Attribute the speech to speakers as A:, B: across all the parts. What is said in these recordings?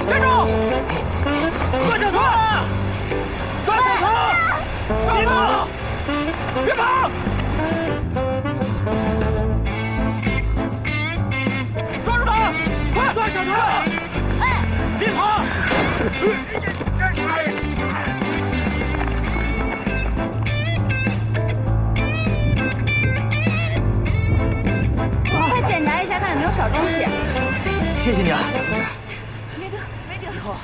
A: 站住！抓小偷！抓小偷！别跑！别跑！抓住他！快抓小偷！哎，别跑！
B: 快检查一下，看有没有少东西。
A: 谢谢你啊！
B: 没得。
A: 以后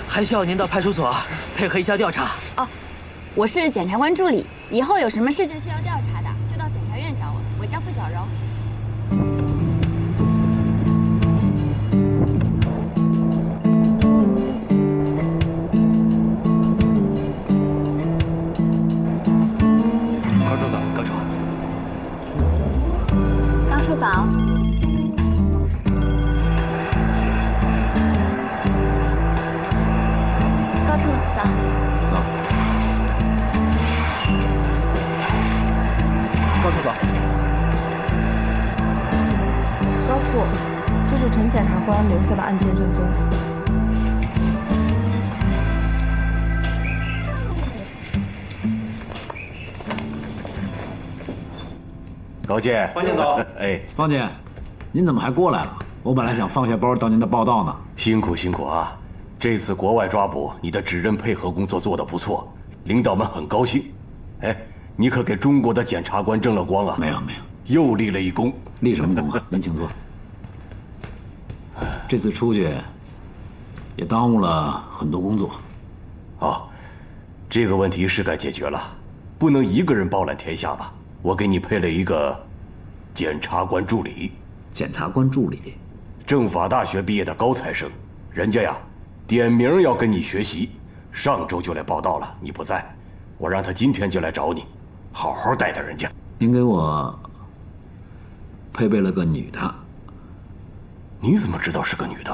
A: 还需要您到派出所配合一下调查。
B: 哦，我是检察官助理，以后有什么事情需要调查的，就到检察院找我。我叫付小柔。
A: 高处早，高处。
B: 高处早。高处早。
C: 走。
A: 高处早。
D: 高处，这是陈检察官留下的案件卷宗。
E: 高健，
F: 方检早。
E: 哎，
C: 方姐，您怎么还过来了？我本来想放下包等您的报道呢。
E: 辛苦啊！这次国外抓捕，你的指认配合工作做得不错，领导们很高兴。哎，你可给中国的检察官争了光啊！
C: 没有，
E: 又立了一功。
C: 立什么功啊？您请坐。这次出去也耽误了很多工作。
E: 哦，这个问题是该解决了，不能一个人包揽天下吧？我给你配了一个检察官助理。
C: 检察官助理，
E: 政法大学毕业的高材生，人家呀点名要跟你学习，上周就来报道了，你不在，我让他今天就来找你，好好带带人家。
C: 您给我配备了个女的。
E: 你怎么知道是个女的？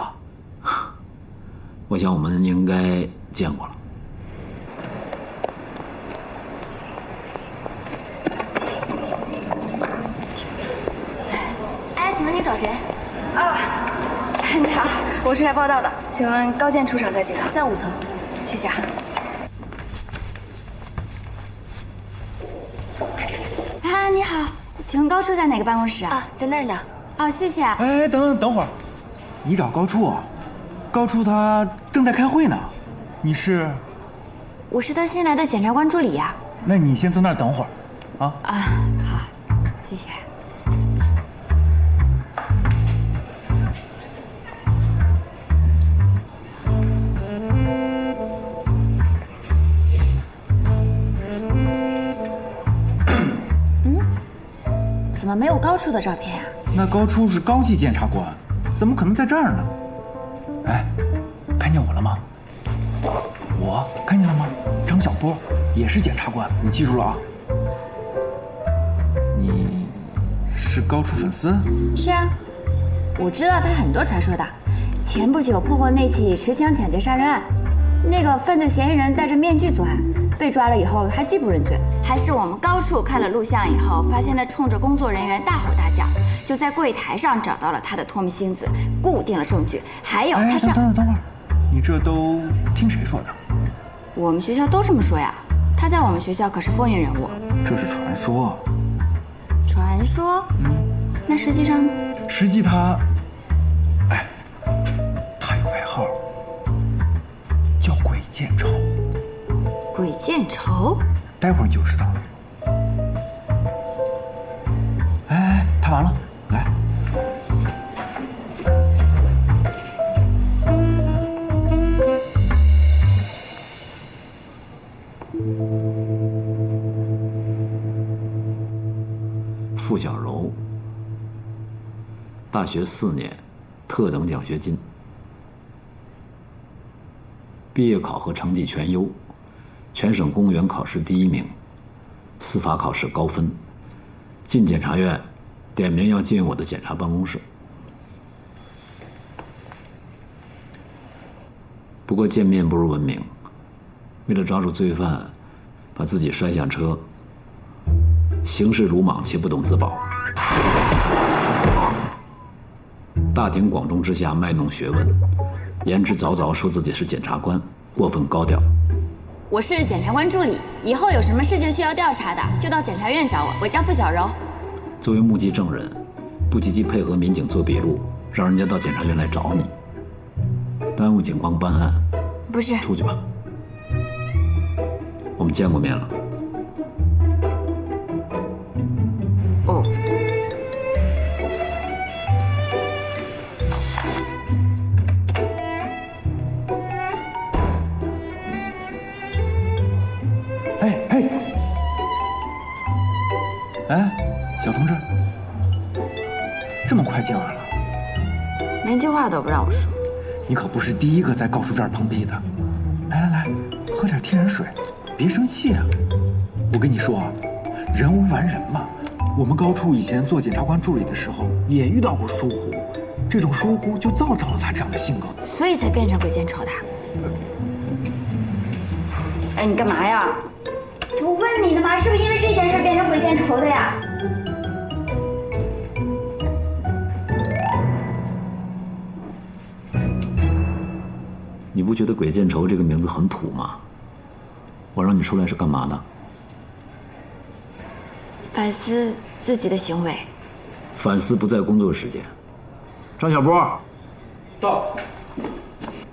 C: 我想我们应该见过了。
B: 哎，请问你找谁？啊，你好，我是来报道的。请问高健出场在几层？在5层。谢谢啊。啊，你好，请问高处在哪个办公室啊？
G: 啊，在那儿呢。
B: 哦，谢谢啊。
F: 哎，等会儿，你找高处啊？高处他正在开会呢。你是？
B: 我是他新来的检察官助理呀。
F: 那你先坐那儿等会儿，啊？
B: 啊，好，谢谢。怎么没有高处的照片呀？
F: 那高处是高级检察官，怎么可能在这儿呢？哎，看见我了吗？我看见了吗？张小波也是检察官，你记住了啊。你是高处粉丝？
B: 是啊，我知道他很多传说的。前不久破获那起持枪抢劫杀人案，那个犯罪嫌疑人戴着面具作案，被抓了以后还拒不认罪。还是我们高处看了录像以后，发现他冲着工作人员大吼大叫，就在柜台上找到了他的脱密星子，固定了证据。还有他上……
F: 等会儿，你这都听谁说的？
B: 我们学校都这么说呀。他在我们学校可是风云人物。
F: 这是传说。
B: 传说？那实际上呢？
F: 实际他，哎，他有外号，叫鬼见愁。
B: 鬼见愁？
F: 待会儿你就知道了。哎，他完了，来。
C: 付小柔，大学4年，特等奖学金，毕业考核成绩全优，全省公务员考试第1名，司法考试高分，进检察院，点名要进我的检察办公室。不过见面不如闻名，为了抓住罪犯，把自己摔下车，行事鲁莽且不懂自保。大庭广众之下卖弄学问，言之凿凿说自己是检察官，过分高调。
B: 我是检察官助理，以后有什么事情需要调查的，就到检察院找我。我叫付小柔。
C: 作为目击证人，不积极配合民警做笔录，让人家到检察院来找你，耽误警方办案。
B: 不是，
C: 出去吧。我们见过面了。
B: 哦。
F: 哎，小同志，这么快见完了？
B: 连句话都不让我说。
F: 你可不是第一个在高处这儿碰壁的。来，喝点天然水，别生气啊。我跟你说啊，人无完人嘛。我们高处以前做检察官助理的时候，也遇到过疏忽，这种疏忽就造成了他这样的性格，
B: 所以才变成鬼见愁的。哎，你干嘛呀？我问你呢嘛，是不是因为这件事变成鬼见愁的呀？
C: 你不觉得鬼见愁这个名字很土吗？我让你出来是干嘛的？
B: 反思自己的行为。
C: 反思不在工作时间。张小波，
A: 到。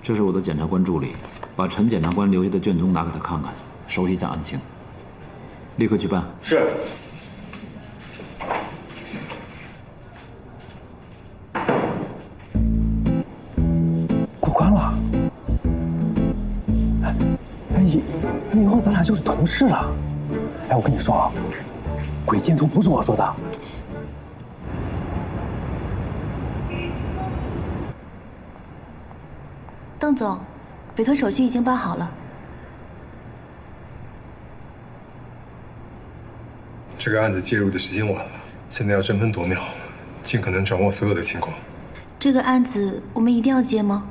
C: 这是我的检察官助理，把陈检察官留下的卷宗拿给他看看，熟悉一下案情。立刻去办。
A: 是。
F: 过关了。以后咱俩就是同事了。哎，我跟你说啊，鬼见愁不是我说的。
G: 邓总，委托手续已经办好了。
H: 这个案子介入的时间晚了，现在要争分夺秒，尽可能掌握所有的情况。
G: 这个案子我们一定要接吗？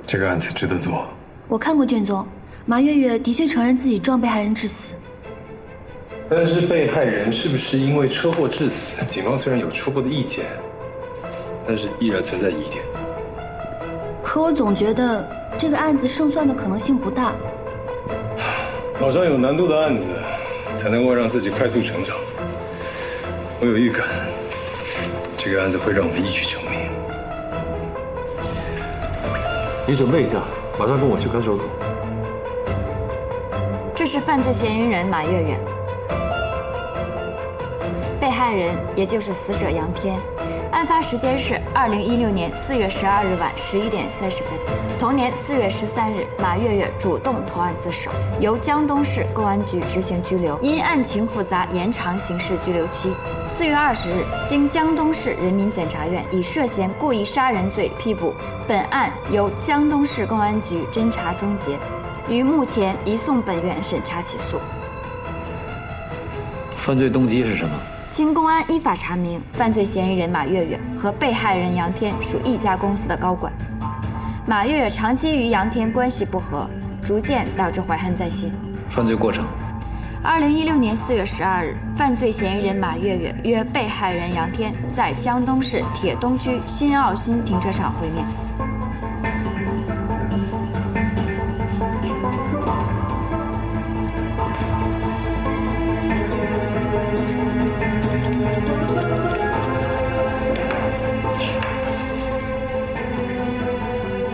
H: 这个案子值得做。
G: 我看过卷宗，马月月的确承认自己撞被害人致死。
H: 但是被害人是不是因为车祸致死？警方虽然有初步的意见，但是依然存在疑点。
G: 可我总觉得这个案子胜算的可能性不大。
H: 找上有难度的案子，才能够让自己快速成长。我有预感，这个案子会让我们一举成名。
I: 你准备一下，马上跟我去看守所。
B: 这是犯罪嫌疑人马月月，被害人也就是死者杨天。案发时间是2016年4月12日晚11点30分。同年4月13日，马月月主动投案自首，由江东市公安局执行拘留，因案情复杂，延长刑事拘留期。4月20日，经江东市人民检察院以涉嫌故意杀人罪批捕，本案由江东市公安局侦查终结，于目前移送本院审查起诉。
C: 犯罪动机是什么？
B: 经公安依法查明，犯罪嫌疑人马月月和被害人杨天属一家公司的高管。马月月长期与杨天关系不和，逐渐导致怀恨在心。
C: 犯罪过程
B: ：2016年4月12日，犯罪嫌疑人马月月约被害人杨天在江东市铁东区新奥新停车场会面。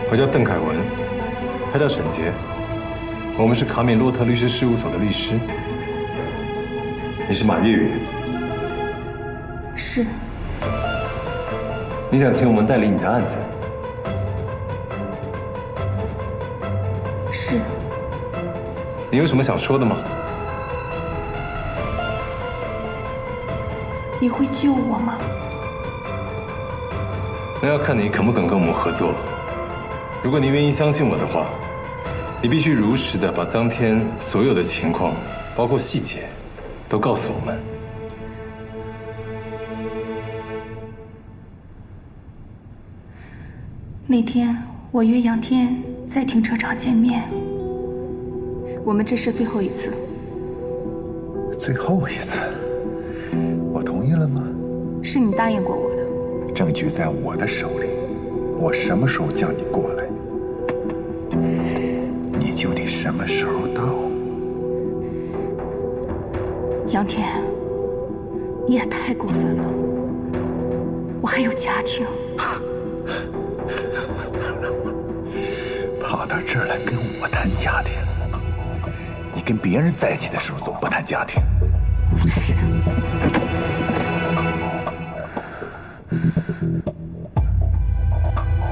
H: 我叫邓凯文，他叫沈杰，我们是卡米洛特律师事务所的律师。你是马月月？
G: 是。
H: 你想请我们代理你的案子？
G: 是。
H: 你有什么想说的吗？
G: 你会救我吗？
H: 那要看你肯不肯跟我们合作。如果你愿意相信我的话，你必须如实的把当天所有的情况，包括细节，都告诉我们。
J: 那天我约杨天在停车场见面，我们这是最后一次。
F: 最后一次，我同意了吗？
J: 是。是你答应过我的。
F: 证据在我的手里，我什么时候叫你过来，你就得什么时候到。
J: 杨天，你也太过分了，我还有家庭。
F: 跑到这儿来跟我谈家庭，你跟别人在一起的时候总不谈家庭。
J: 无耻！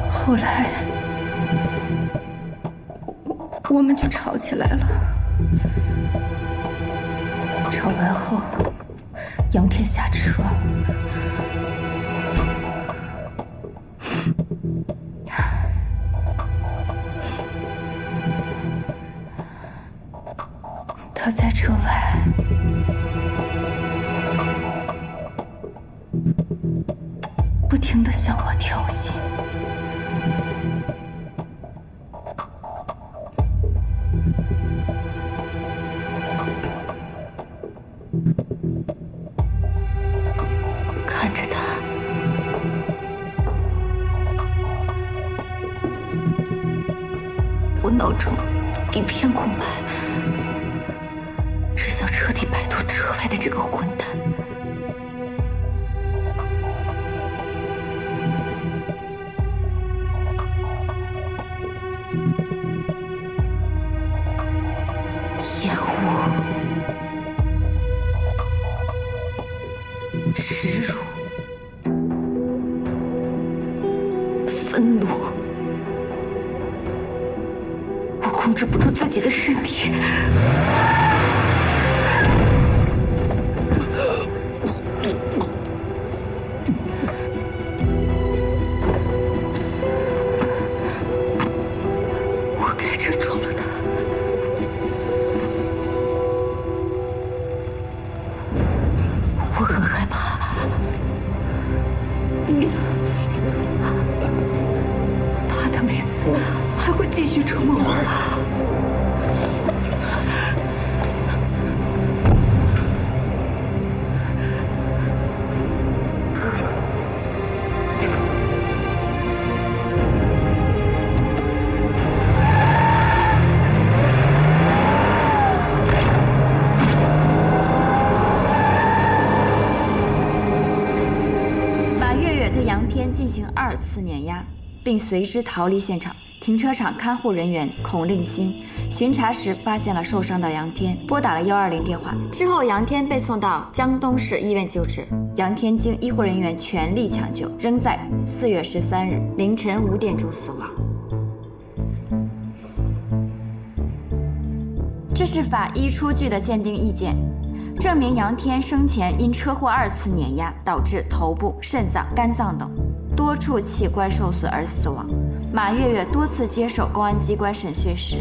J: 后来，我们就吵起来了。吵完后，杨天下车。他在车外，不停地向我挑衅。看着他，我脑中一片空白。彻底摆脱车外的这个混蛋。厌恶、耻辱、愤怒，我控制不住自己的身体。进行2次碾压，并随之逃离现场。停车场看护人员孔令新巡查时发现了受伤的杨天，拨打了120电话。之后，杨天被送到江东市医院救治。杨天经医护人员全力抢救，仍在4月13日凌晨5点钟死亡。这是法医出具的鉴定意见，证明杨天生前因车祸2次碾压，导致头部、肾脏、肝脏等多处器官受损而死亡。马月月多次接受公安机关审讯时，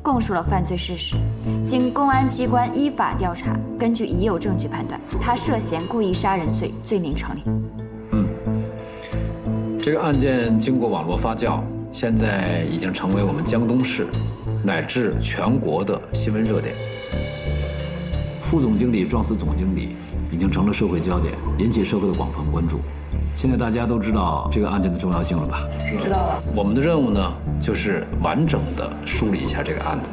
J: 供述了犯罪事实。经公安机关依法调查，根据已有证据判断，他涉嫌故意杀人罪，罪名成立。
C: 这个案件经过网络发酵，现在已经成为我们江东市乃至全国的新闻热点。副总经理撞死总经理，已经成了社会焦点，引起社会的广泛关注。现在大家都知道这个案件的重要性了吧？
A: 知道了。
C: 我们的任务呢，就是完整的梳理一下这个案子。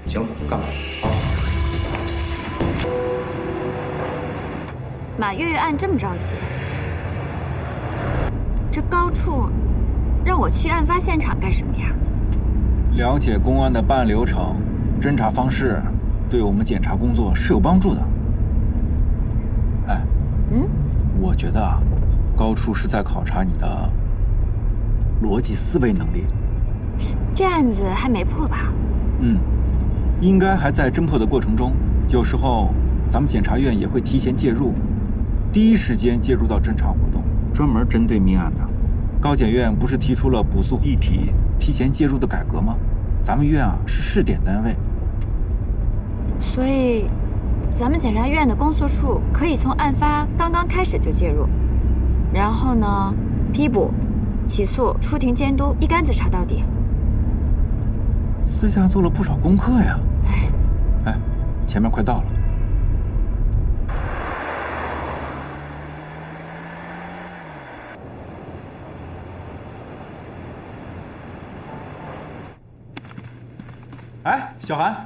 C: 行了，干吧。
B: 马月月案这么着急，这高处让我去案发现场干什么呀？
F: 了解公安的办案流程、侦查方式，对我们检查工作是有帮助的。哎，我觉得高处是在考察你的逻辑思维能力。
B: 这案子还没破吧？
F: 应该还在侦破的过程中。有时候咱们检察院也会提前介入，第一时间介入到侦查活动，专门针对命案的。高检院不是提出了补诉议题提前介入的改革吗？咱们院是试点单位，
B: 所以咱们检察院的公诉处可以从案发刚刚开始就介入，然后呢，批捕、起诉、出庭监督，一竿子查到底。
F: 私下做了不少功课呀。哎，前面快到了。哎，小韩，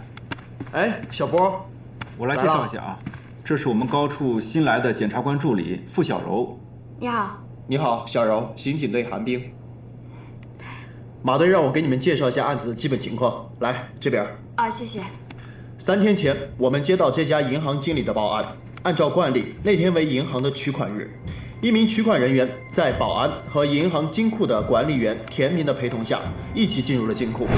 K: 哎，小波，
F: 我来介绍一下啊，这是我们高处新来的检察官助理付小柔。
J: 你好。
K: 你好，小柔，刑警队韩冰。马队让我给你们介绍一下案子的基本情况。来，这边。
J: 啊，谢谢。
K: 3天前，我们接到这家银行经理的报案。按照惯例，那天为银行的取款日，一名取款人员在保安和银行金库的管理员田明的陪同下，一起进入了金库。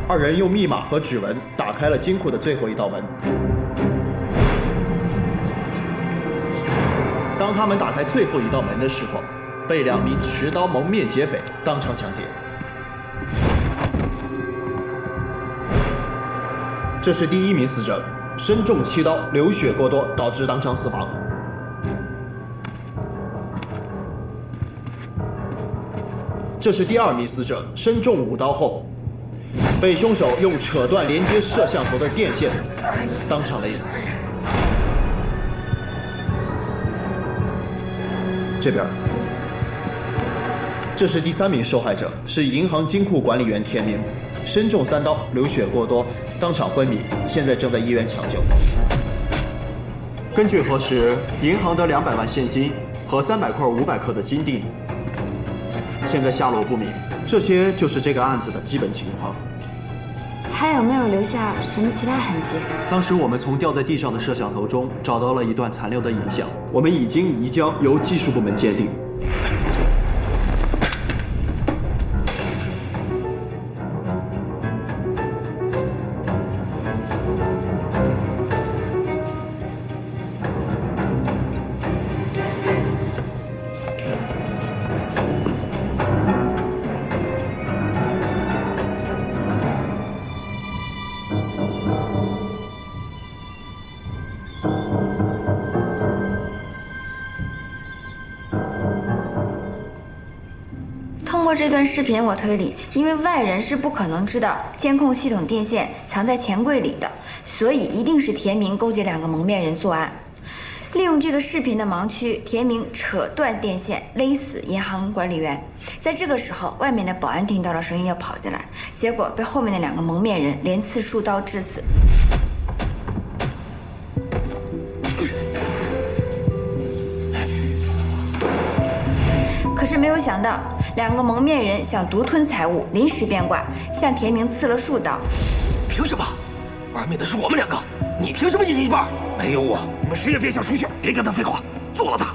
K: 2人用密码和指纹打开了金库的最后一道门。当他们打开最后一道门的时候，被2名持刀蒙面劫匪当场抢劫。这是第1名死者，身中7刀，流血过多，导致当场死亡。这是第2名死者，身中5刀后，被凶手用扯断连接摄像头的电线，当场勒死。这边，这是第3名受害者，是银行金库管理员田明，身中3刀，流血过多，当场昏迷，现在正在医院抢救。根据核实，银行的200万现金和300块500克的金锭，现在下落不明。这些就是这个案子的基本情况。
J: 还有没有留下什么其他痕迹？
K: 当时我们从掉在地上的摄像头中找到了一段残留的影像，我们已经移交由技术部门鉴定。
J: 通过这段视频，我推理，因为外人是不可能知道监控系统电线藏在钱柜里的，所以一定是田明勾结2个蒙面人作案，利用这个视频的盲区，田明扯断电线，勒死银行管理员。在这个时候，外面的保安听到了声音要跑进来，结果被后面的2个蒙面人连刺数刀致死。可是没有想到，2个蒙面人想独吞财物，临时变卦，向田明刺了数刀。
A: 凭什么？玩命的是我们2个，你凭什么赢一半？没有我们谁也别想出去！别跟他废话，做了他！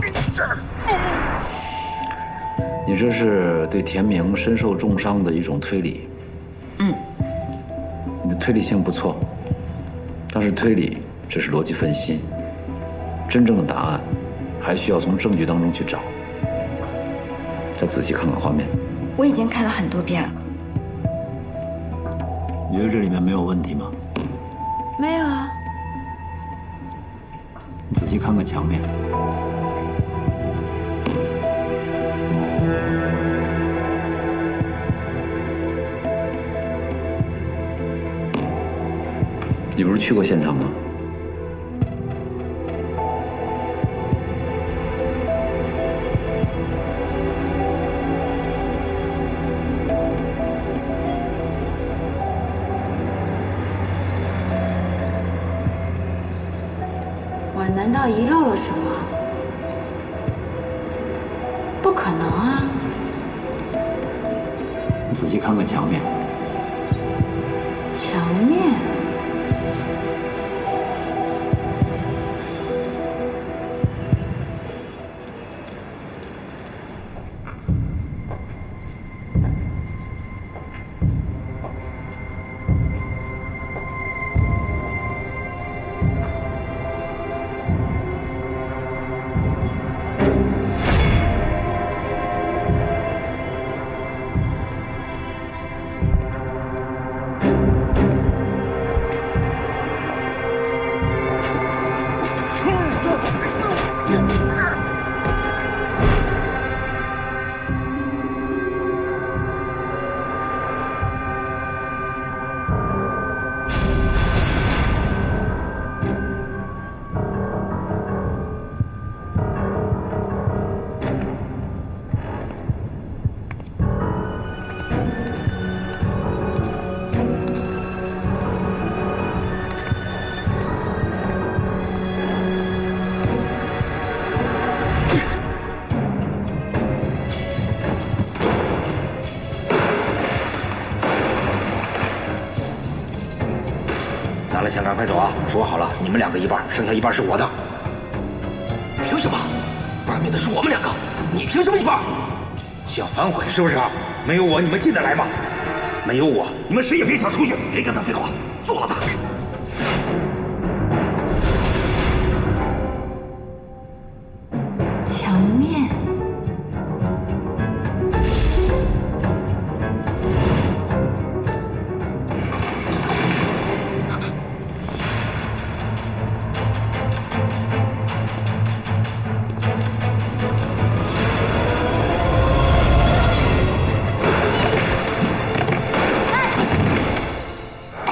C: 你这是对田明身受重伤的一种推理。你的推理性不错，但是推理只是逻辑分析，真正的答案还需要从证据当中去找。再仔细看看画面。
J: 我已经看了很多遍了。
C: 你觉得这里面没有问题吗？
J: 没有啊。
C: 你仔细看看墙面。你不是去过现场吗？
J: 我难道遗漏了什么？不可能啊！
C: 你仔细看看墙面。
J: 墙面。
A: 半快走啊！说好了，你们2个一半，剩下一半是我的。凭什么？外面的是我们2个，你凭什么一半？想反悔是不是？没有我，你们进得来吗？没有我，你们谁也别想出去！别跟他废话，做了他！
J: 墙面。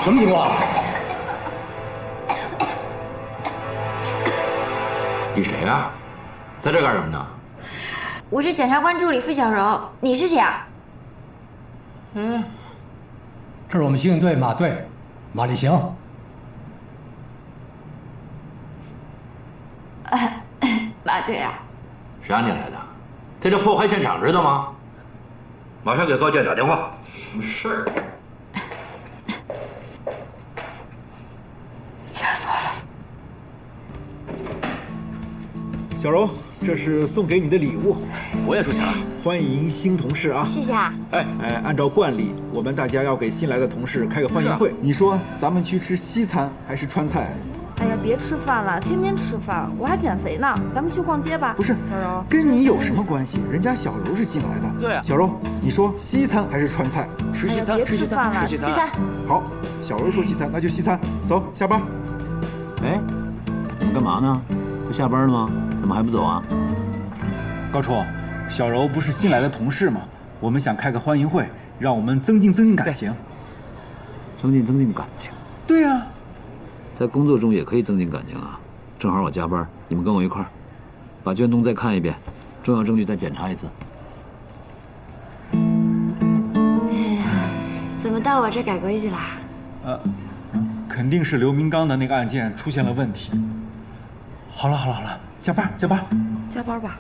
C: 什么情况？你谁呀？在这干什么呢？
J: 我是检察官助理付小柔，你是谁啊？
L: 这是我们刑警队马队，马立行。
J: 马队啊。
C: 谁让你来的？这叫破坏现场，知道吗？马上给高建打电话。什么事儿？
J: 吓死我了！
F: 小柔，这是送给你的礼物。
A: 我也出钱了。
F: 欢迎新同事啊！
J: 谢谢啊。
F: 按照惯例，我们大家要给新来的同事开个欢迎会。你说咱们去吃西餐还是川菜？
D: 哎呀，别吃饭了，天天吃饭，我还减肥呢。咱们去逛街吧。
F: 不是，
D: 小柔，
F: 跟你有什么关系？人家小柔是新来的。
A: 对啊。
F: 小柔，你说西餐还是川菜？
A: 吃西餐，
D: 别吃饭了，
A: 吃西餐。
F: 好，小柔说西餐，那就西餐。走，下班。
C: 哎，你们干嘛呢？不下班了吗？怎么还不走啊？
F: 高处，小柔不是新来的同事吗？我们想开个欢迎会，让我们增进感情。
C: 增进感情。
F: 对呀。
C: 在工作中也可以增进感情啊！正好我加班，你们跟我一块儿，把卷宗再看一遍，重要证据再检查一次。
J: 怎么到我这改规矩啦？
F: 肯定是刘明刚的那个案件出现了问题。好了，加班。
D: 加班吧。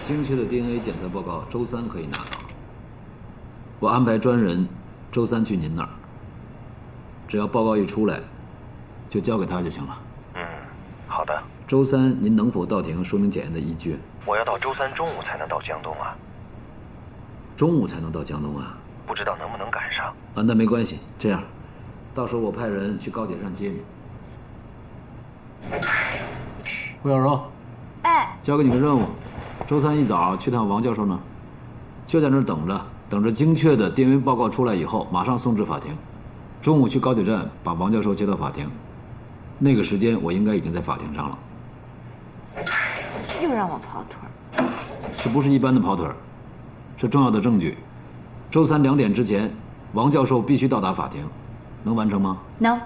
C: 精确的 DNA 检测报告周3可以拿到，我安排专人周3去您那儿，只要报告一出来，就交给他就行了。
M: 好的。
C: 周3您能否到庭说明检验的依据？
M: 我要到周3中午才能到江东啊。
C: 中午才能到江东啊？
M: 不知道能不能赶上。
C: 啊，那没关系，这样，到时候我派人去高铁站接你。胡小柔，交给你个任务，周3一早去趟王教授那儿，就在那儿等着精确的 DNA 报告出来以后，马上送至法庭。中午去高铁站把王教授接到法庭，那个时间我应该已经在法庭上了。
J: 又让我跑腿儿。
C: 这不是一般的跑腿儿，是重要的证据。周32点之前，王教授必须到达法庭，能完成吗？
J: 能。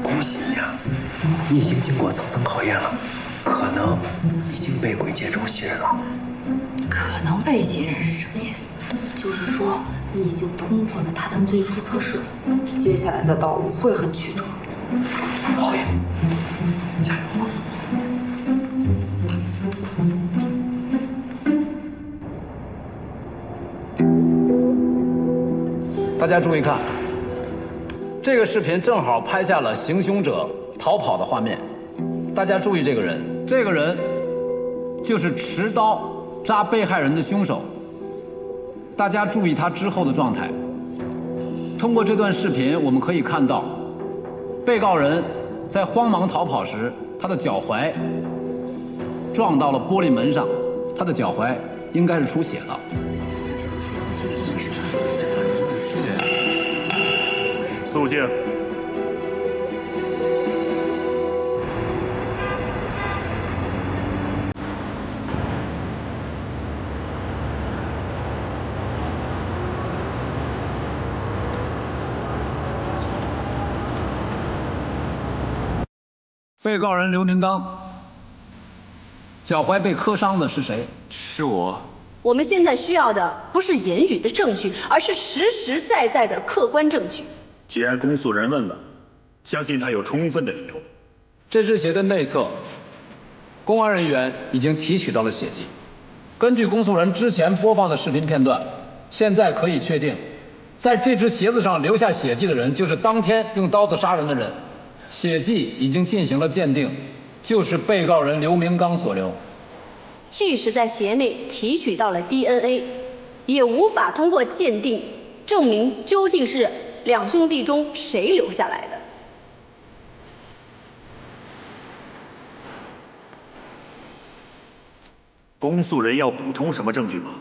N: 恭喜呀，你已经经过层层考验了，可能已经被鬼界州信任了。
G: 可能被信任是什么意思？
O: 就是说你已经通过了他的最初测试，接下来的道路会很曲折。
N: 好耶，加油吧！
C: 大家注意看，这个视频正好拍下了行凶者逃跑的画面。大家注意这个人，这个人就是持刀扎被害人的凶手。大家注意他之后的状态。通过这段视频，我们可以看到，被告人在慌忙逃跑时，他的脚踝撞到了玻璃门上，他的脚踝应该是出血了。
I: 肃静。
C: 被告人刘明刚，脚踝被磕伤的是谁？
F: 是我。
P: 我们现在需要的不是言语的证据，而是实实在在的客观证据。
Q: 既然公诉人问了，相信他有充分的理由。
C: 这只鞋的内侧，公安人员已经提取到了血迹。根据公诉人之前播放的视频片段，现在可以确定，在这只鞋子上留下血迹的人就是当天用刀子杀人的人。血迹已经进行了鉴定，就是被告人刘明刚所留。
P: 即使在鞋内提取到了 DNA， 也无法通过鉴定证明究竟是两兄弟中谁留下来的。
Q: 公诉人要补充什么证据吗？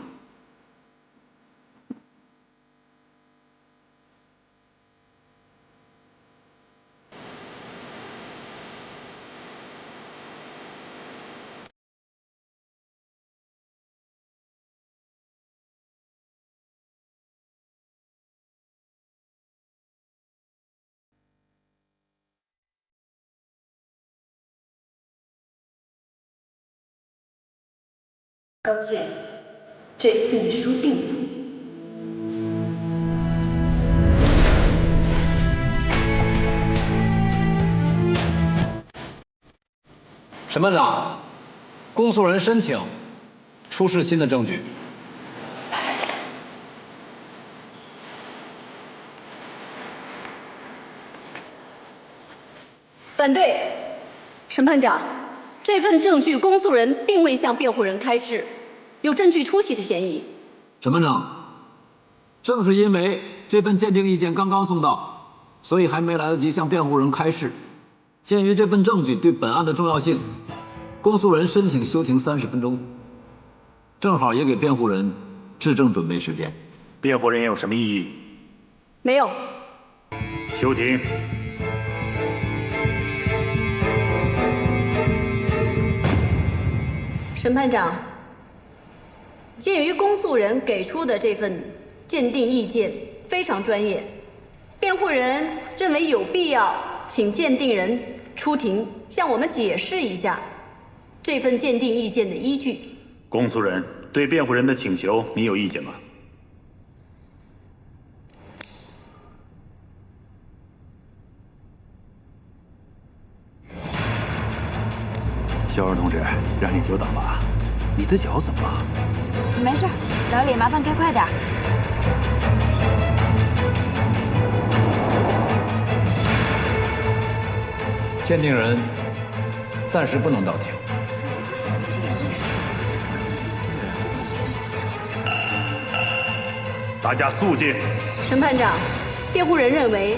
P: 高健，这份书定了。
C: 审判长，公诉人申请出示新的证据。
P: 反对。审判长，这份证据公诉人并未向辩护人开示，有证据突袭的嫌疑。
C: 审判长，正是因为这份鉴定意见刚刚送到，所以还没来得及向辩护人开示。鉴于这份证据对本案的重要性，公诉人申请休庭30分钟，正好也给辩护人质证准备时间。
Q: 辩护人有什么异议？
P: 没有。
Q: 休庭。
P: 审判长，鉴于公诉人给出的这份鉴定意见非常专业，辩护人认为有必要请鉴定人出庭向我们解释一下这份鉴定意见的依据。
Q: 公诉人对辩护人的请求，你有意见吗？
A: 小二同志，让你久等了，你的脚怎么了？
B: 没事，老李，麻烦开快点。
C: 鉴定人暂时不能到庭。
Q: 大家肃静。
P: 审判长，辩护人认为，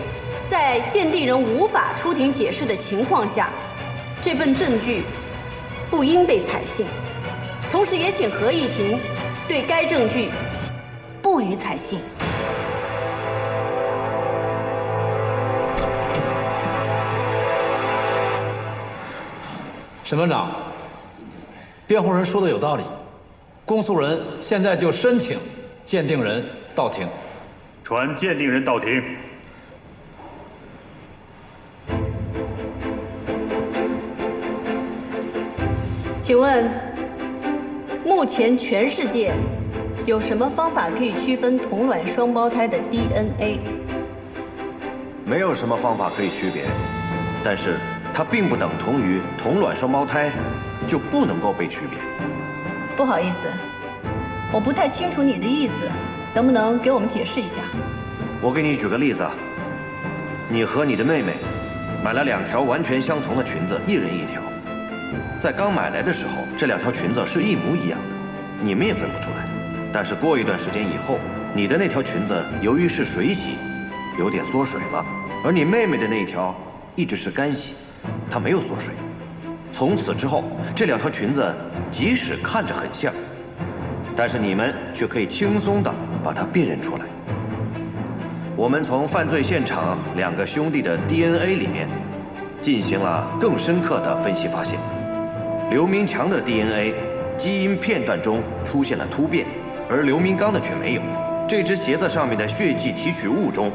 P: 在鉴定人无法出庭解释的情况下，这份证据不应被采信，同时也请合议庭对该证据不予采信。
C: 审判长，辩护人说的有道理，公诉人现在就申请鉴定人到庭。
Q: 传鉴定人到庭。
P: 请问，目前全世界有什么方法可以区分同卵双胞胎的 DNA？
R: 没有什么方法可以区别，但是它并不等同于同卵双胞胎就不能够被区别。
P: 不好意思，我不太清楚你的意思，能不能给我们解释一下？
R: 我给你举个例子，你和你的妹妹买了2条完全相同的裙子，一人1条。在刚买来的时候，这2条裙子是一模一样的，你们也分不出来。但是过一段时间以后，你的那条裙子由于是水洗，有点缩水了，而你妹妹的那一条一直是干洗，它没有缩水。从此之后，这2条裙子即使看着很像，但是你们却可以轻松地把它辨认出来。我们从犯罪现场2个兄弟的 DNA 里面进行了更深刻的分析，发现刘明强的 DNA 基因片段中出现了突变，而刘明刚的却没有。这只鞋子上面的血迹提取物中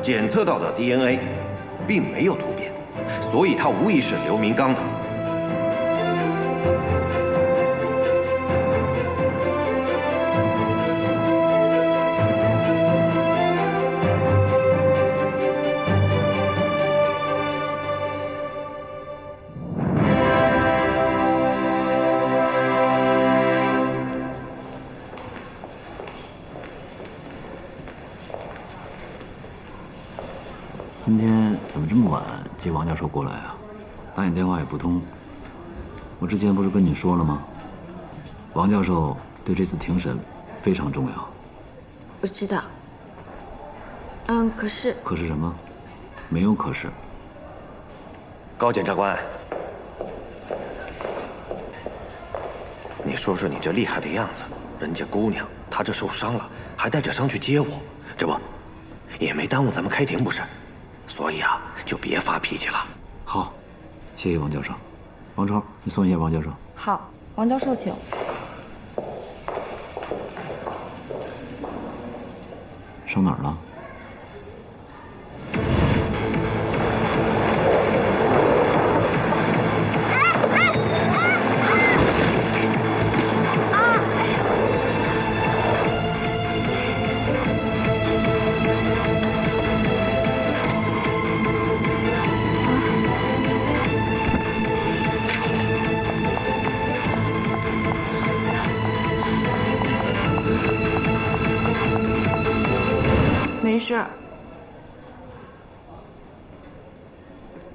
R: 检测到的 DNA 并没有突变，所以它无疑是刘明刚的。
C: 这么晚接王教授过来啊？打你电话也不通。我之前不是跟你说了吗？王教授对这次庭审非常重要。
J: 我知道。可是。
C: 可是什么？没有可是。
R: 高检察官，你说说你这厉害的样子，人家姑娘她这受伤了，还带着伤去接我，这不也没耽误咱们开庭不是？所以啊，就别发脾气了。
C: 好，谢谢王教授。王超，你送一下王教授。
D: 好，王教授请。
C: 上哪儿了？
J: 没事。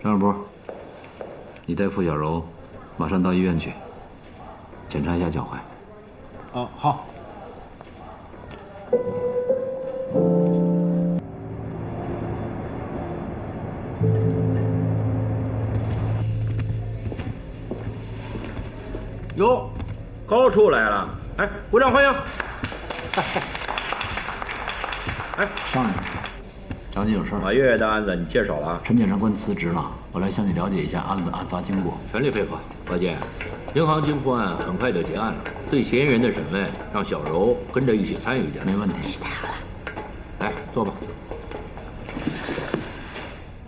C: 张小波，你带付小柔马上到医院去，检查一下脚踝。
F: 啊，好。
S: 哟，高处来了！哎，鼓掌欢迎！哎，
C: 上来，找你有事儿。
S: 马月月的案子你接手了？
C: 陈检察官辞职了，我来向你了解一下案子案发经过。
S: 全力配合。高检，银行金库案很快就结案了，对嫌疑人的审问让小柔跟着一起参与进来。
C: 没问题。
J: 太好了。
S: 来，坐吧。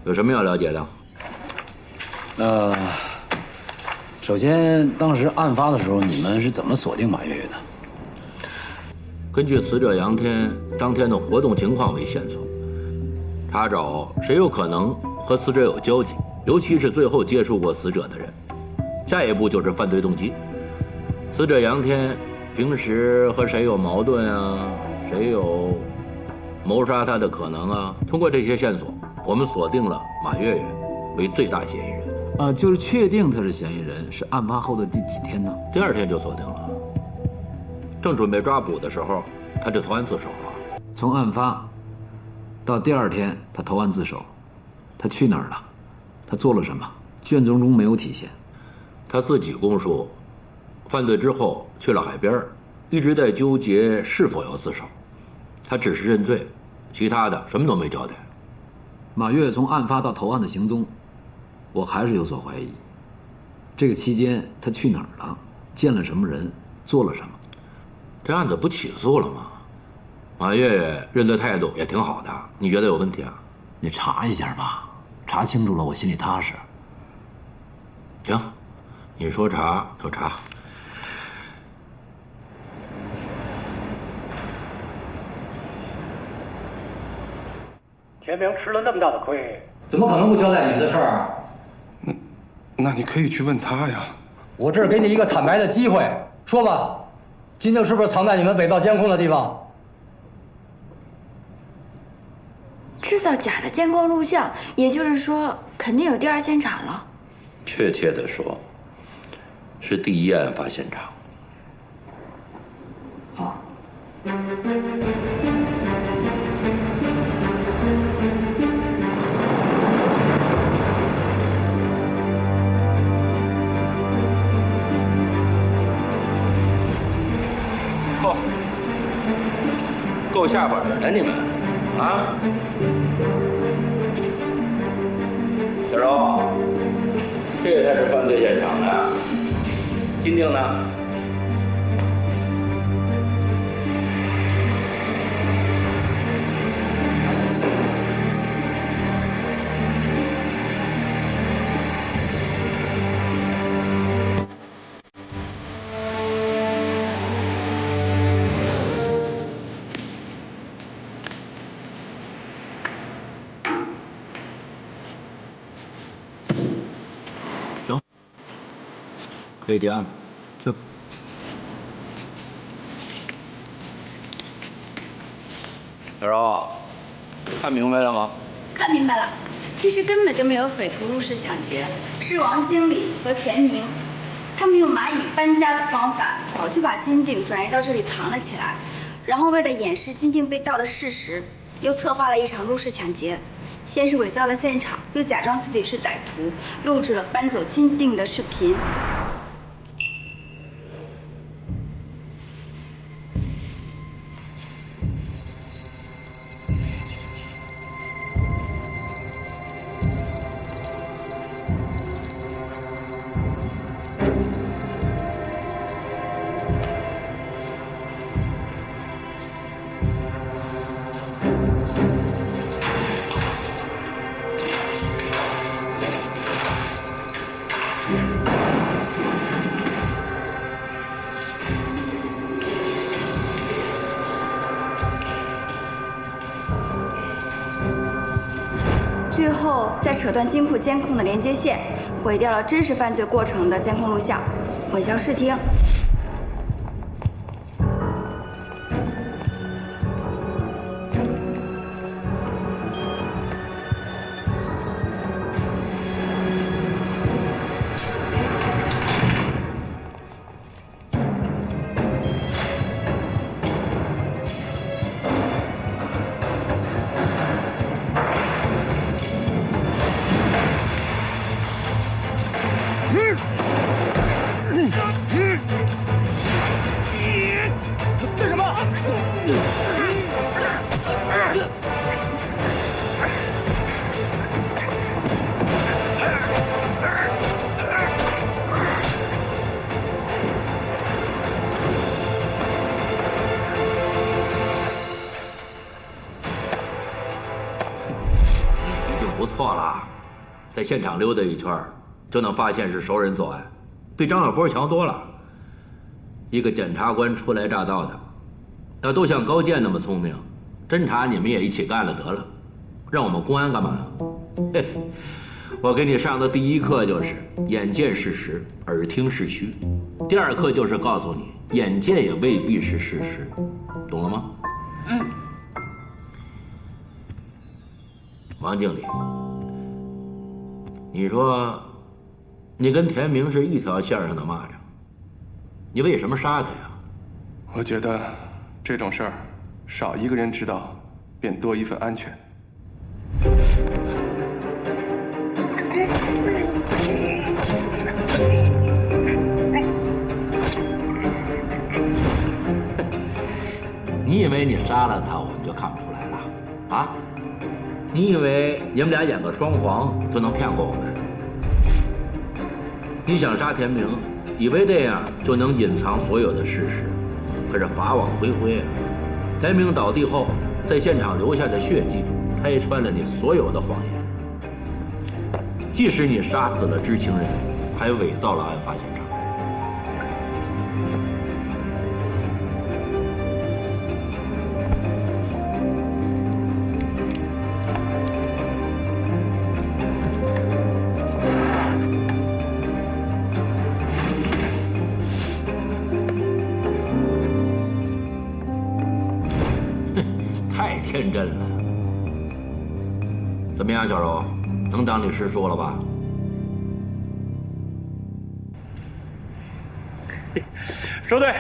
S: 有什么要了解的？
C: 首先，当时案发的时候，你们是怎么锁定马月月的？
S: 根据死者杨天当天的活动情况为线索，查找谁有可能和死者有交集，尤其是最后接触过死者的人。下一步就是犯罪动机。死者杨天平时和谁有矛盾啊？谁有谋杀他的可能啊？通过这些线索，我们锁定了马月月为最大嫌疑人。
C: 就是确定他是嫌疑人，是案发后的第几天呢？
S: 第二天就锁定了。正准备抓捕的时候，他就投案自首了。
C: 从案发到第二天，他投案自首，他去哪儿了？他做了什么？卷宗中没有体现。
S: 他自己供述，犯罪之后去了海边，一直在纠结是否要自首。他只是认罪，其他的什么都没交代。
C: 马月从案发到投案的行踪，我还是有所怀疑。这个期间他去哪儿了？见了什么人？做了什么？
S: 这案子不起诉了吗？马月月认罪态度也挺好的，你觉得有问题啊？
C: 你查一下吧，查清楚了我心里踏实。
S: 行，你说查就查。
L: 田明吃了那么大的亏，
N: 怎么可能不交代你们的事儿啊？
H: 那你可以去问他呀。
N: 我这儿给你一个坦白的机会，说吧，金靖是不是藏在你们伪造监控的地方？
J: 制造假的监控录像，也就是说，肯定有第二现场了。
S: 确切的说，是第一案发现场。
J: 哦。
S: 够下本了你们，啊！小柔，这才是犯罪现场呢。金定呢？可以结案了。走。小柔，看明白了吗？
B: 看明白了。其实根本就没有匪徒入室抢劫，是王经理和田明，他们用蚂蚁搬家的方法，早就把金锭转移到这里藏了起来，然后为了掩饰金锭被盗的事实，又策划了一场入室抢劫。先是伪造了现场，又假装自己是歹徒，录制了搬走金锭的视频。最后再扯断金库监控的连接线，毁掉了真实犯罪过程的监控录像，混淆视听。
A: 干什么？
S: 已经不错了，在现场溜达一圈，就能发现是熟人作案，比张小波强多了。一个检察官初来乍到的，要都像高健那么聪明，侦查你们也一起干了得了，让我们公安干嘛呀？嘿，我给你上的第一课就是眼见是实，耳听是虚；第二课就是告诉你，眼见也未必是事实，懂了吗？
B: 嗯。
S: 王经理，你说你跟田明是一条线上的蚂蚱，你为什么杀他呀？
T: 我觉得这种事儿少一个人知道，便多一份安全。
S: 你以为你杀了他，我们就看不出来了啊？你以为你们俩演个双簧就能骗过我们？你想杀田明，以为这样就能隐藏所有的事实，可是法网恢恢啊！田明倒地后，在现场留下的血迹拆穿了你所有的谎言。即使你杀死了知情人，还伪造了案发现场。太天真了。怎么样，小柔，能当你师叔了吧？
I: 收队。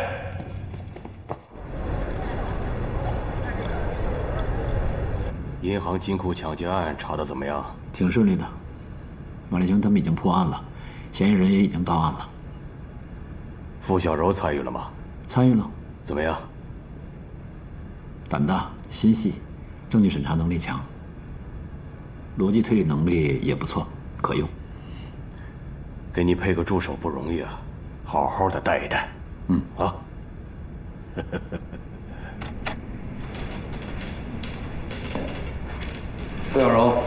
E: 银行金库抢劫案查得怎么样？
C: 挺顺利的，马立行他们已经破案了，嫌疑人也已经到案了。
E: 傅小柔参与了吗？
C: 参与了。
E: 怎么样？
C: 胆大心细，证据审查能力强，逻辑推理能力也不错，可用。
E: 给你配个助手不容易啊，好好的带一带。
C: 嗯
E: 啊。
C: 傅小柔，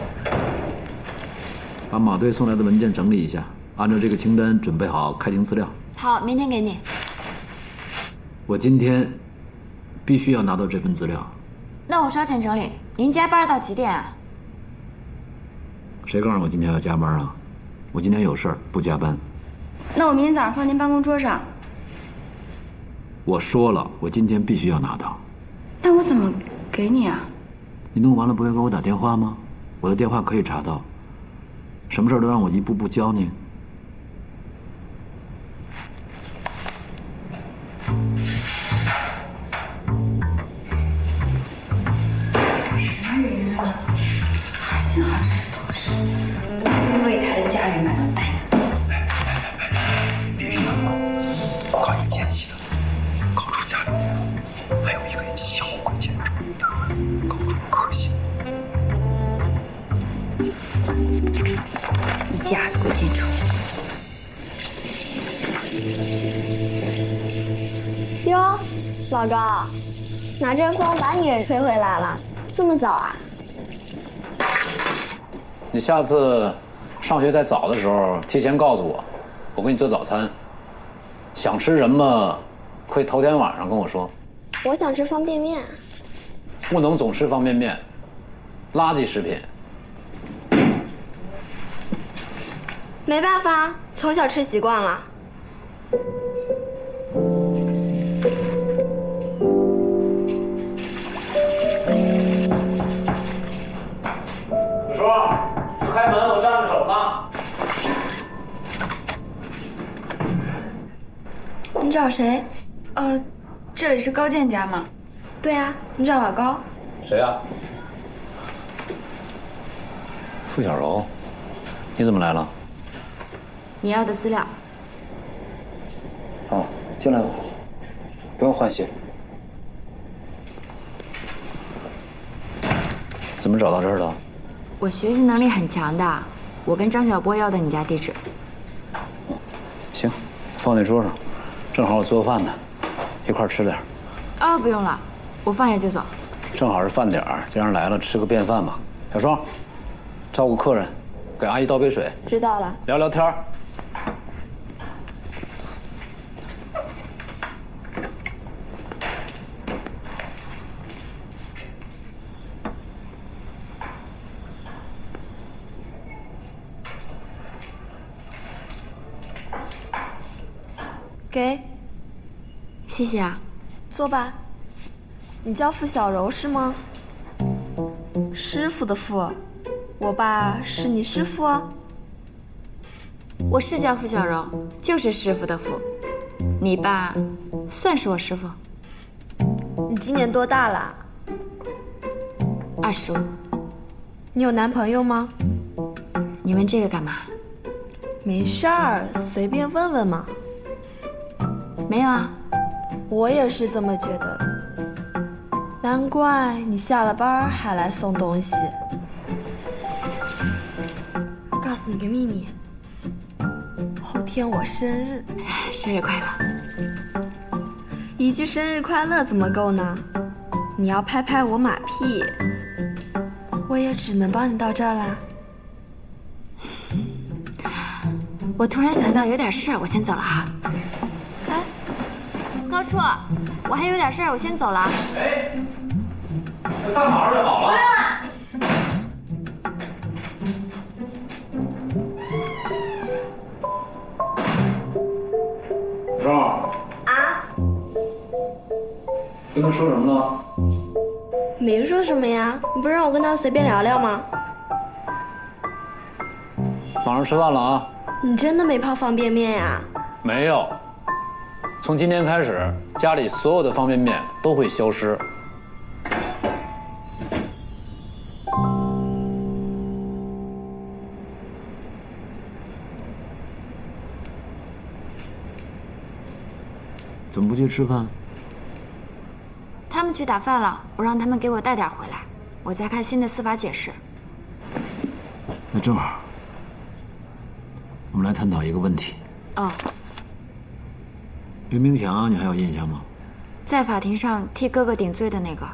C: 把马队送来的文件整理一下，按照这个清单准备好开庭资料。
J: 好，明天给你。
C: 我今天必须要拿到这份资料。
J: 那我稍前整理。您加班到几点啊？
C: 谁告诉我今天要加班啊？我今天有事儿，不加班。
B: 那我明天早上放您办公桌上。
C: 我说了，我今天必须要拿到。
B: 那我怎么给你啊？
C: 你弄完了不会给我打电话吗？我的电话可以查到，什么事儿都让我一步步教你。
J: 什么人啊？幸好这是同事，我真为他的家人感到担忧。
N: 别别我靠你捡起的，高处家里还有一个小鬼建筑的，高处可信。
J: 一家子鬼见愁。
U: 哟，老高，哪阵风把你给吹回来了？这么早啊？
C: 你下次上学再早的时候，提前告诉我，我给你做早餐。想吃什么，可以头天晚上跟我说。
U: 我想吃方便面。
C: 不能总吃方便面，垃圾食品。
U: 没办法，从小吃习惯了。
C: 你说，去开门，我站着手呢。
U: 你找谁？
B: 这里是高健家吗？
U: 对啊，你找老高。
C: 谁呀？傅小柔，你怎么来了？
J: 你要的资料。
C: 哦，进来吧，不用换鞋。怎么找到这儿的？
J: 我学习能力很强的，我跟张小波要的你家地址。
C: 行，放那桌上，正好我做饭呢，一块儿吃点。
J: 哦，不用了，我放下就走。
C: 正好是饭点儿，既然来了，吃个便饭吧。小双，照顾客人，给阿姨倒杯水。
U: 知道了。
C: 聊聊天儿。
D: 给，
J: 谢谢啊。
D: 坐吧。你叫傅小柔是吗？师傅的傅，我爸是你师傅啊。
J: 我是叫傅小柔，就是师傅的傅。你爸算是我师傅。
D: 你今年多大了
J: ？25。
D: 你有男朋友吗？
J: 你问这个干嘛？
D: 没事儿，随便问问嘛。
J: 没有啊。
D: 我也是这么觉得的。难怪你下了班还来送东西。告诉你个秘密，后天我生日。
J: 生日快乐。
D: 一句生日快乐怎么够呢？你要拍拍我马屁，我也只能帮你到这儿啦。
J: 我突然想到有点事儿，我先走了哈。
U: 哎，高处，我还有点事儿，我先走了。
C: 哎，站好好就好了。
U: 不用了。
C: 小双。
U: 啊？
C: 跟他说什么了？
U: 没说什么呀，你不是让我跟他随便聊聊吗？
C: 晚上吃饭了啊？
U: 你真的没泡方便面呀？
C: 没有。从今天开始，家里所有的方便面都会消失。怎么不去吃饭？
J: 他们去打饭了，我让他们给我带点回来，我在看新的司法解释。
C: 那正好，我们来探讨一个问题。
J: 哦。
C: 袁明强，你还有印象吗？
J: 在法庭上替哥哥顶罪的那个。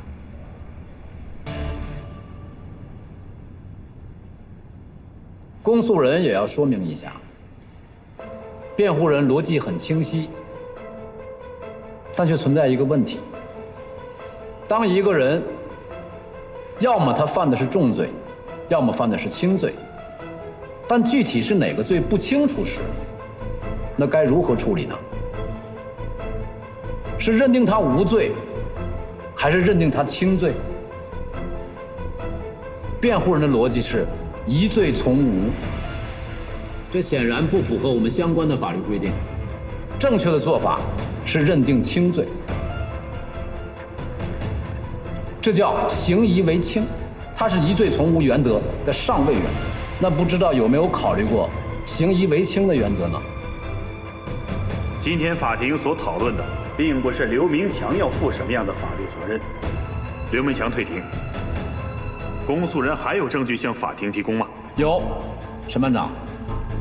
C: 公诉人也要说明一下，辩护人逻辑很清晰，但却存在一个问题：当一个人要么他犯的是重罪，要么犯的是轻罪，但具体是哪个罪不清楚时，那该如何处理呢？是认定他无罪，还是认定他轻罪？辩护人的逻辑是疑罪从无，这显然不符合我们相关的法律规定。正确的做法是认定轻罪，这叫刑疑为轻，它是疑罪从无原则的上位原则。那不知道有没有考虑过刑疑为轻的原则呢？
Q: 今天法庭所讨论的，并不是刘明强要负什么样的法律责任。刘明强退庭。公诉人还有证据向法庭提供吗？
C: 有，审判长，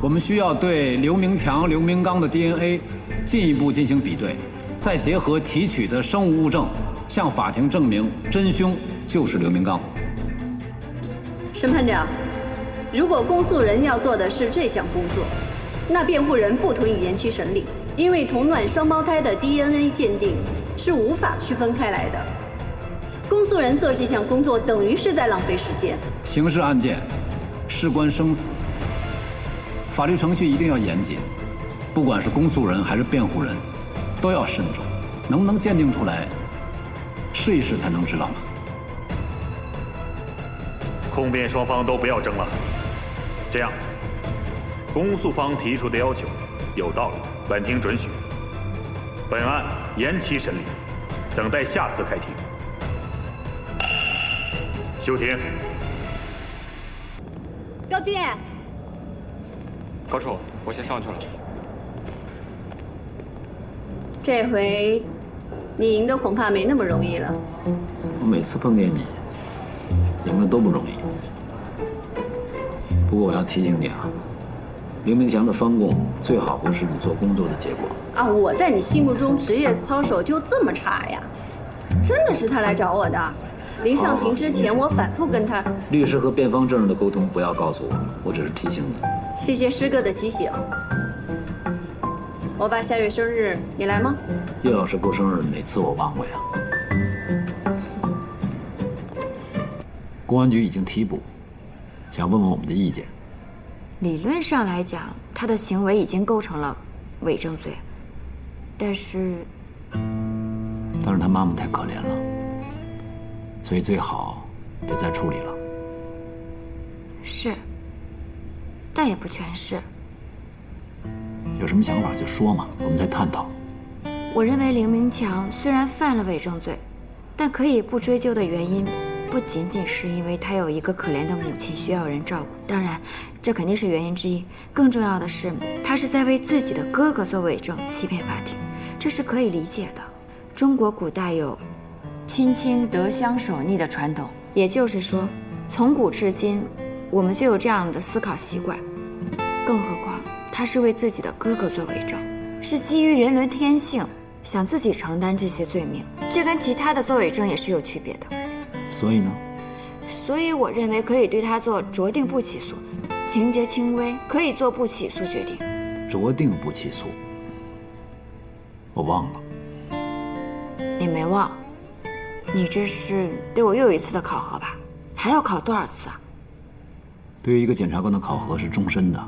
C: 我们需要对刘明强、刘明刚的 DNA 进一步进行比对，再结合提取的生物物证，向法庭证明真凶就是刘明刚。
P: 审判长，如果公诉人要做的是这项工作，那辩护人不同意延期审理，因为同卵双胞胎的 DNA 鉴定是无法区分开来的。公诉人做这项工作等于是在浪费时间。
C: 刑事案件事关生死，法律程序一定要严谨，不管是公诉人还是辩护人，都要慎重。能不能鉴定出来，试一试才能知道嘛。
Q: 控辩双方都不要争了。这样，公诉方提出的要求有道理，本庭准许。本案延期审理，等待下次开庭。休庭。
P: 高进，
T: 高处，我先上去了。
P: 这回你赢的恐怕没那么容易了。
C: 我每次碰见你，赢的都不容易。不过我要提醒你啊，刘明强的翻供最好不是你做工作的结果。
P: 啊，我在你心目中职业操守就这么差呀？真的是他来找我的。临上庭之前，我反复跟他。
C: 律师和辩方证人的沟通不要告诉我，我只是提醒你。
P: 谢谢师哥的提醒。我爸下月生日，你来吗？
C: 叶老师过生日，哪次我忘过呀？公安局已经提捕，想问问我们的意见。
J: 理论上来讲，他的行为已经构成了伪证罪，但是
C: 他妈妈太可怜了，所以最好别再处理了。
J: 是，但也不全是。
C: 有什么想法就说嘛，我们再探讨。
J: 我认为林明强虽然犯了伪证罪，但可以不追究的原因，不仅仅是因为他有一个可怜的母亲需要人照顾，当然，这肯定是原因之一。更重要的是，他是在为自己的哥哥做伪证，欺骗法庭，这是可以理解的。中国古代有亲亲得相守逆的传统，也就是说，从古至今，我们就有这样的思考习惯。更何况，他是为自己的哥哥做伪证，是基于人伦天性，想自己承担这些罪名，这跟其他的做伪证也是有区别的。
C: 所以呢？
J: 所以我认为可以对他做酌定不起诉，情节轻微，可以做不起诉决定。
C: 酌定不起诉，我忘了。
J: 你没忘？你这是对我又有一次的考核吧？还要考多少次啊？
C: 对于一个检察官的考核是终身的，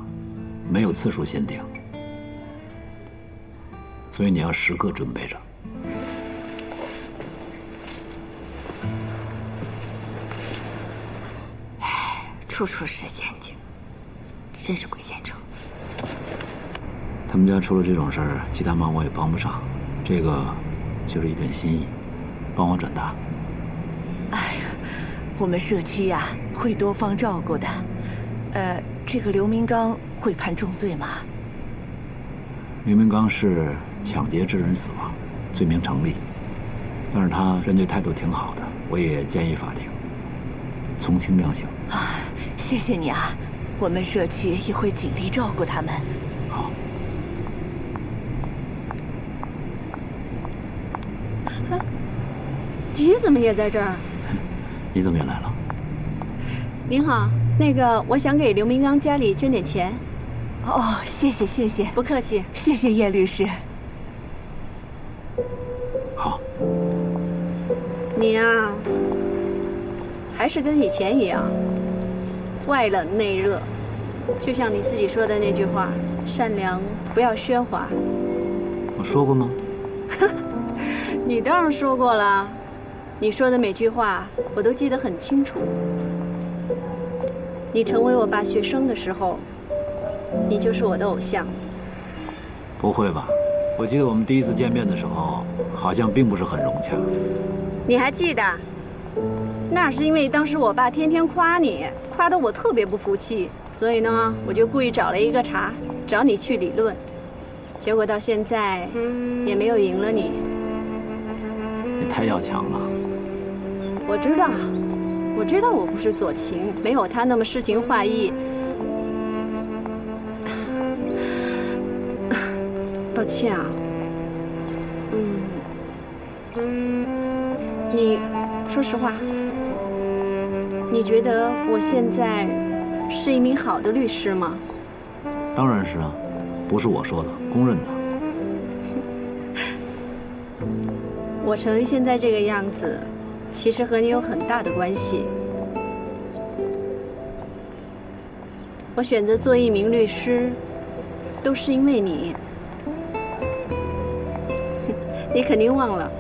C: 没有次数限定，所以你要时刻准备着。
J: 处处是陷阱，真是鬼见愁。
C: 他们家出了这种事儿，其他忙我也帮不上，这个就是一点心意，帮我转达。
K: 哎呀，我们社区呀会多方照顾的。这个刘明刚会判重罪吗？
C: 刘明刚是抢劫致人死亡，罪名成立，但是他认罪态度挺好的，我也建议法庭从轻量刑。
K: 啊，谢谢你啊，我们社区也会尽力照顾他们。
C: 好。
P: 你怎么也在这儿？
C: 你怎么也来了？
P: 您好，那个我想给刘明刚家里捐点钱。
K: 哦，谢谢谢谢，
P: 不客气，
K: 谢谢叶律师。
C: 好。
P: 你呀，还是跟以前一样，外冷内热，就像你自己说的那句话：善良不要喧哗。
C: 我说过吗？
P: 你当然说过了，你说的每句话我都记得很清楚。你成为我爸学生的时候，你就是我的偶像。
C: 不会吧？我记得我们第一次见面的时候，好像并不是很融洽。
P: 你还记得？那是因为当时我爸天天夸你，夸得我特别不服气，所以呢，我就故意找了一个茬，找你去理论。结果到现在也没有赢了你。
C: 你太要强了。
P: 我知道，我知道我不是左晴，没有他那么诗情画意。抱歉啊。你说实话，你觉得我现在是一名好的律师吗？
C: 当然是啊，不是我说的，公认的。
P: 我成为现在这个样子，其实和你有很大的关系。我选择做一名律师，都是因为你。你肯定忘了，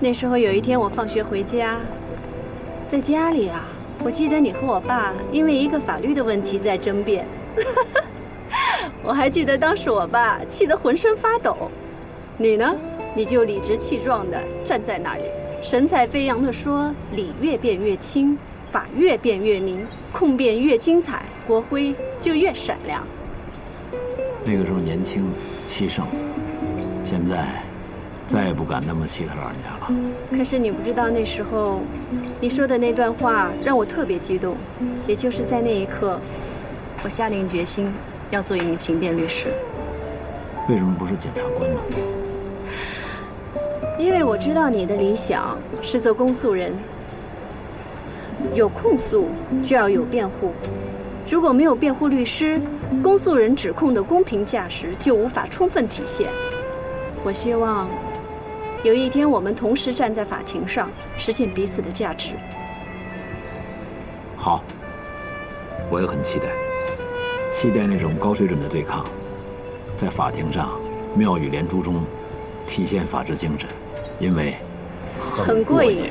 P: 那时候有一天我放学回家，在家里啊，我记得你和我爸因为一个法律的问题在争辩。我还记得当时我爸气得浑身发抖，你呢，你就理直气壮地站在那里，神采飞扬地说：“理越辩越清，法越辩越明，控辩越精彩，国徽就越闪亮。”
C: 那个时候年轻气盛，现在再也不敢那么气他老人家了。
P: 可是你不知道，那时候你说的那段话让我特别激动，也就是在那一刻，我下定决心要做一名刑辩律师。
C: 为什么不是检察官呢？
P: 因为我知道你的理想是做公诉人，有控诉就要有辩护，如果没有辩护律师，公诉人指控的公平价值就无法充分体现。我希望有一天我们同时站在法庭上，实现彼此的价值。
C: 好，我也很期待，期待那种高水准的对抗，在法庭上妙语连珠中体现法治精神，因为
P: 很过瘾。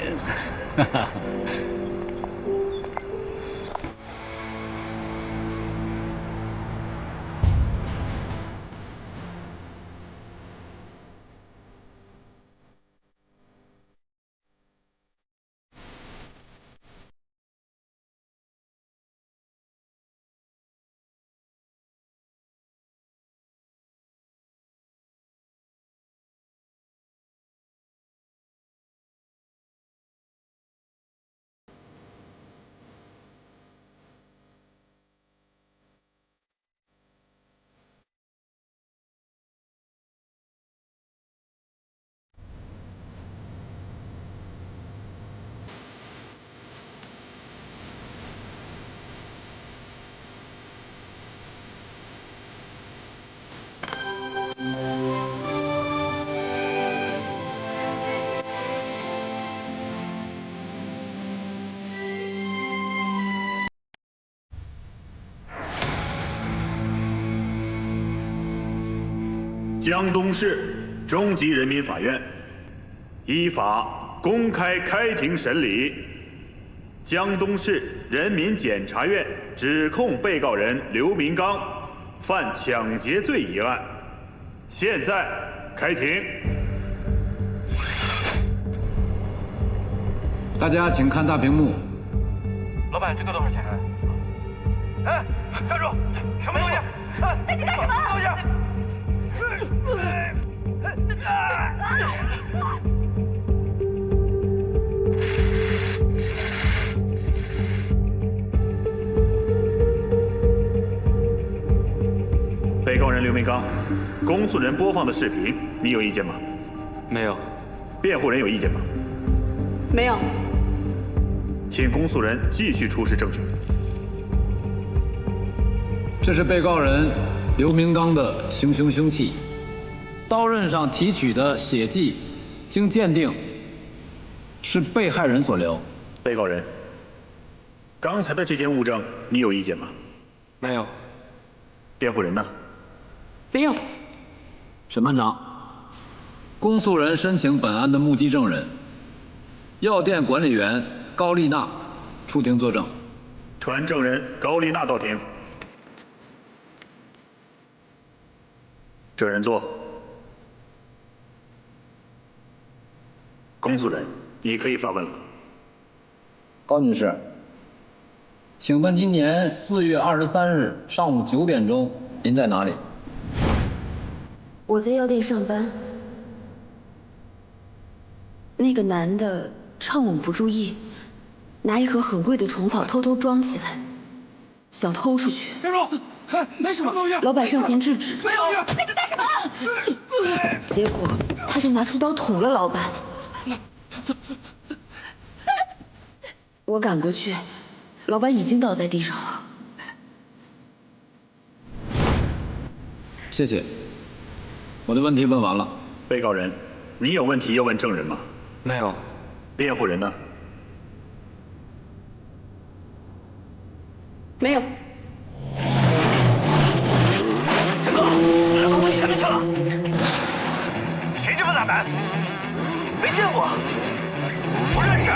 Q: 江东市中级人民法院依法公开开庭审理江东市人民检察院指控被告人刘明刚犯抢劫罪一案，现在开庭。
C: 大家请看大屏幕。
I: 老板，这个多少钱？哎，站住！什么东西？哎，你干什么？东西！
Q: 被告人刘明刚，公诉人播放的视频，你有意见吗？
I: 没有。
Q: 辩护人有意见吗？
P: 没有。
Q: 请公诉人继续出示证据。
C: 这是被告人刘明刚的行凶凶器，刀刃上提取的血迹，经鉴定是被害人所留。
Q: 被告人，刚才的这件物证，你有意见吗？
I: 没有。
Q: 辩护人呢？
P: 没有。
C: 审判长，公诉人申请本案的目击证人，药店管理员高丽娜出庭作证。
Q: 传证人高丽娜到庭。证人坐。公诉人，你可以发问了。
C: 高女士，请问今年4月23日上午9点钟，您在哪里？
G: 我在药店上班。那个男的趁我不注意，拿一盒很贵的虫草偷偷装起来，想偷出去。
I: 站住！没什么东西。
G: 老板上前制止。
I: 没有。
G: 你在干什么？结果他就拿出刀捅了老板。我赶过去，老板已经倒在地上了。
C: 谢谢，我的问题问完了。
Q: 被告人，你有问题要问证人吗？
T: 没有。
Q: 辩护人呢？
P: 没有。
I: 陈哥，人都往你前面去了。谁这么大胆？没见过，不认识，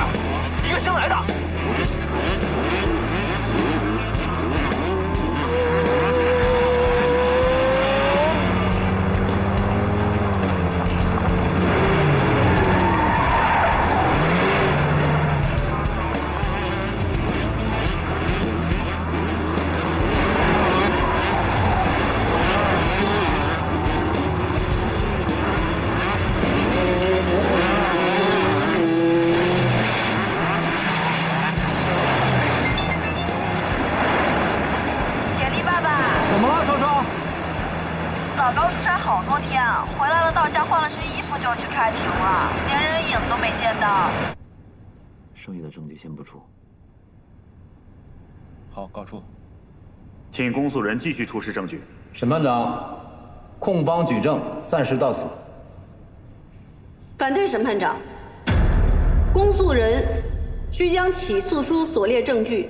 I: 一个新来的。
M: 回来了，到家换了身衣服就去开庭了，连人影都没见到。
C: 剩下的证据先不出。
Q: 好，告出。请公诉人继续出示证据。
C: 审判长，控方举证暂时到此。
P: 反对审判长。公诉人需将起诉书所列证据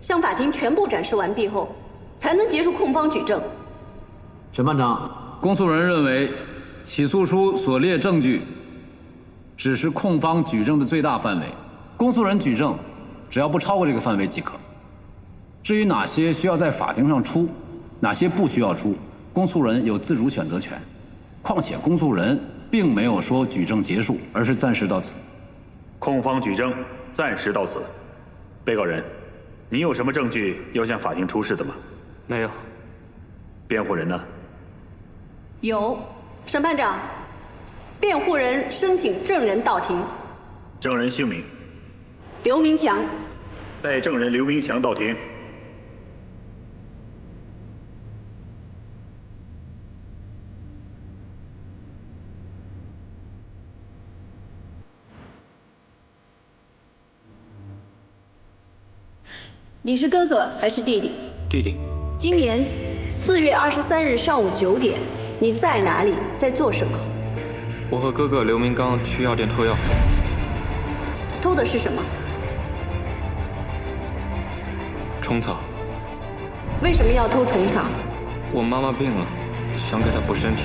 P: 向法庭全部展示完毕后，才能结束控方举证。
C: 审判长，公诉人认为，起诉书所列证据只是控方举证的最大范围，公诉人举证只要不超过这个范围即可。至于哪些需要在法庭上出，哪些不需要出，公诉人有自主选择权。况且公诉人并没有说举证结束，而是暂时到此。
Q: 控方举证暂时到此。被告人，你有什么证据要向法庭出示的吗？
T: 没有。
Q: 辩护人呢？
P: 有。审判长，辩护人申请证人到庭。
Q: 证人姓名？
P: 刘明强。
Q: 带证人刘明强到庭。
P: 你是哥哥还是弟弟？
T: 弟弟。
P: 今年4月23日上午9点，你在哪里，在做什么？
T: 我和哥哥刘明刚去药店偷药。
P: 偷的是什么？
T: 虫草。
P: 为什么要偷虫草？
T: 我妈妈病了，想给她补身体。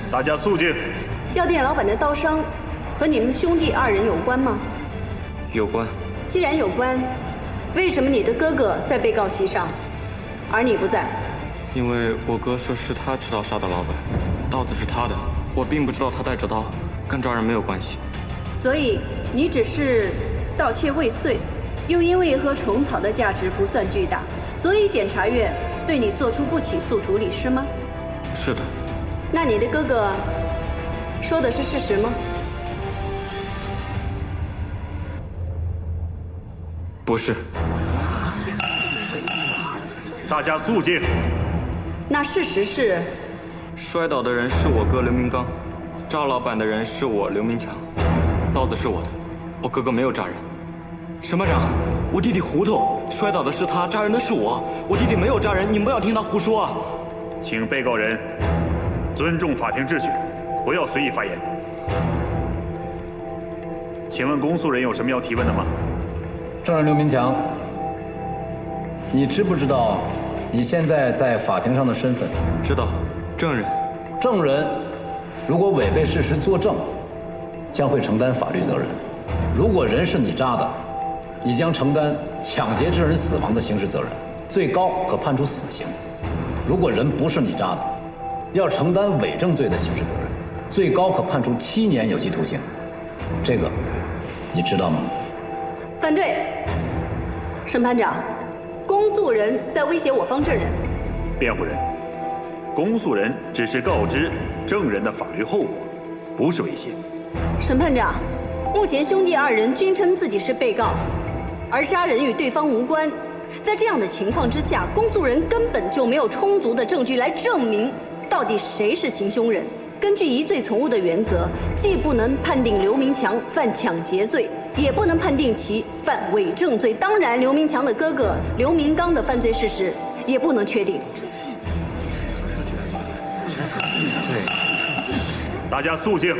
Q: 大家肃静。
P: 药店老板的刀伤和你们兄弟2人有关吗？
T: 有关。
P: 既然有关，为什么你的哥哥在被告席上，而你不在？
T: 因为我哥说是他知道杀的老板，刀子是他的，我并不知道他带着刀，跟抓人没有关系。
P: 所以你只是盗窃未遂，又因为和虫草的价值不算巨大，所以检察院对你做出不起诉处理，是吗？
T: 是的。
P: 那你的哥哥说的是事实吗？
T: 不是。
Q: 大家肃静。
P: 那事实是，
T: 摔倒的人是我哥刘明刚，扎老板的人是我刘明强，刀子是我的，我哥哥没有扎人。审判长，我弟弟糊涂，摔倒的是他，扎人的是我弟弟没有扎人，你们不要听他胡说啊！
Q: 请被告人尊重法庭秩序，不要随意发言。请问公诉人有什么要提问的吗？
C: 证人刘明强，你知不知道你现在在法庭上的身份？
T: 知道。证人。
C: 证人如果违背事实作证，将会承担法律责任。如果人是你扎的，你将承担抢劫致人死亡的刑事责任，最高可判处死刑。如果人不是你扎的，要承担伪证罪的刑事责任，最高可判处7年有期徒刑。这个你知道吗？
P: 反对。审判长，公诉人在威胁我方证人。
Q: 辩护人，公诉人只是告知证人的法律后果，不是威胁。
P: 审判长，目前兄弟2人均称自己是被告，而杀人与对方无关。在这样的情况之下，公诉人根本就没有充足的证据来证明到底谁是行凶人。根据疑罪从无的原则，既不能判定刘明强犯抢劫罪，也不能判定其犯伪证罪。当然，刘明强的哥哥刘明刚的犯罪事实也不能确定。
Q: 大家肃静。